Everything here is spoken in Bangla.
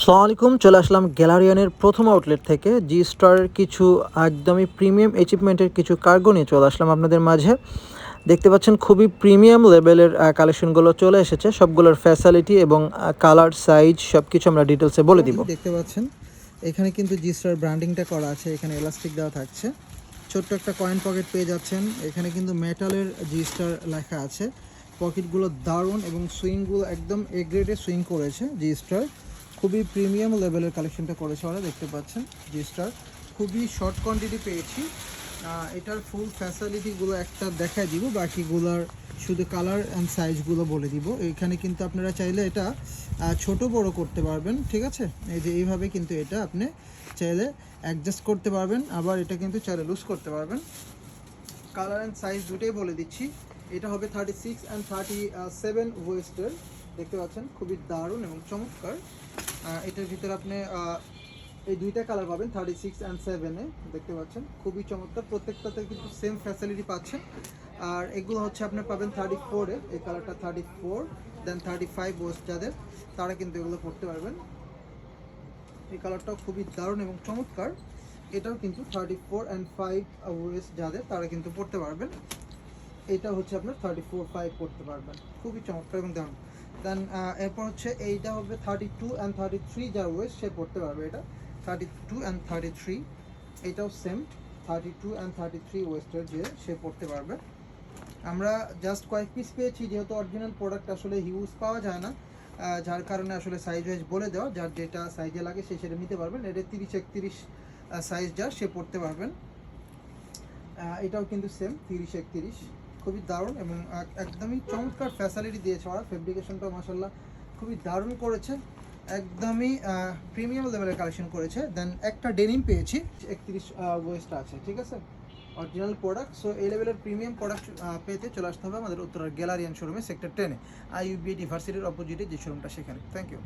আসসালামু আলাইকুম, চলে আসলাম গ্যালারিয়ানের প্রথম আউটলেট থেকে। জি স্টারের কিছু একদমই প্রিমিয়াম অ্যাচিভমেন্টের কিছু কার্গো নিয়ে চলে আসলাম আপনাদের মাঝে। দেখতে পাচ্ছেন খুবই প্রিমিয়াম লেভেলের কালেকশনগুলো চলে এসেছে। সবগুলোর ফ্যাসিলিটি এবং কালার সাইজ সব কিছু আমরা ডিটেলসে বলে দিব। দেখতে পাচ্ছেন এখানে কিন্তু জি স্টার ব্র্যান্ডিংটা করা আছে, এখানে এলাস্টিক দেওয়া থাকছে, ছোট্ট একটা কয়েন পকেট পেয়ে যাচ্ছেন। এখানে কিন্তু মেটালের জি স্টার লেখা আছে। পকেটগুলো দারুণ এবং সুইংগুলো একদম এ গ্রেডে সুইং করেছে জি স্টার। খুবই প্রিমিয়াম লেভেলের কালেকশনটা করেছে ওরা, দেখতে পাচ্ছেন জি স্টার। খুবই শর্ট কোয়ান্টিটি পেয়েছি। এটার ফুল ফ্যাসিলিটিগুলো একটা দেখায় দিব, বাকিগুলোর শুধু কালার অ্যান্ড সাইজগুলো বলে দিব। এইখানে কিন্তু আপনারা চাইলে এটা ছোট বড় করতে পারবেন, ঠিক আছে। এই যে এইভাবে কিন্তু এটা আপনি চাইলে অ্যাডজাস্ট করতে পারবেন, আবার এটা কিন্তু চাইলে লুজ করতে পারবেন। কালার অ্যান্ড সাইজ দুটোই বলে দিচ্ছি। এটা হবে 36 অ্যান্ড 37 ওয়েস্টের, দেখতে পাচ্ছেন খুবই দারুণ এবং চমৎকার। এটার ভিতরে আপনি এই দুইটা কালার পাবেন 36 অ্যান্ড 7-এ, দেখতে পাচ্ছেন খুবই চমৎকার। প্রত্যেকটাতে কিন্তু সেম ফ্যাসিলিটি পাচ্ছেন। আর এগুলো হচ্ছে আপনি পাবেন 34-এ, এই কালারটা 34, দেন 35 ওয়েস্ট যাদের তারা কিন্তু এগুলো পড়তে পারবেন। এই কালারটাও খুবই দারুণ এবং চমৎকার। এটাও কিন্তু 34 অ্যান্ড 5 ওয়েস্ট যাদের তারা কিন্তু পড়তে পারবেন। এটা হচ্ছে আপনার 34-5 পড়তে পারবেন, খুবই চমৎকার এবং দারুণ। দেন এরপর হচ্ছে এইটা হবে 32 অ্যান্ড 33, যার ওয়েস্ট সে পড়তে পারবে। এটা 32 অ্যান্ড 33, এটাও সেম 32 অ্যান্ড 33 ওয়েস্টের যে সে পড়তে পারবে। আমরা জাস্ট কয়েক পিস পেয়েছি, যেহেতু অরিজিনাল প্রোডাক্ট আসলে হিউজ পাওয়া যায় না, যার কারণে আসলে সাইজ ওয়াইজ বলে দেওয়া, যার যেটা সাইজে লাগে সে সেটা নিতে পারবেন। এটা 30-31 সাইজ যার সে পড়তে পারবেন। এটাও কিন্তু সেম 30-31, খুবই দারুণ এবং একদমই চমৎকার ফ্যাসিলিটি দিয়েছে ওরা। ফেব্রিকেশনটাও মাশাআল্লাহ খুবই দারুণ করেছে, একদমই প্রিমিয়াম লেভেলের কালেকশন করেছে। দেন একটা ডেনিম পেয়েছি 31 ওয়েস্ট আছে, ঠিক আছে, অরিজিনাল প্রোডাক্ট। সো এই লেভেলের প্রিমিয়াম প্রোডাক্ট পেতে চলে আসতে হবে আমাদের উত্তরার গ্যালারিয়ান শোরুমে, সেক্টর 10-এ, IUB ইউনিভার্সিটির অপোজিটে যে শোরুমটা, সেখানে। Thank you.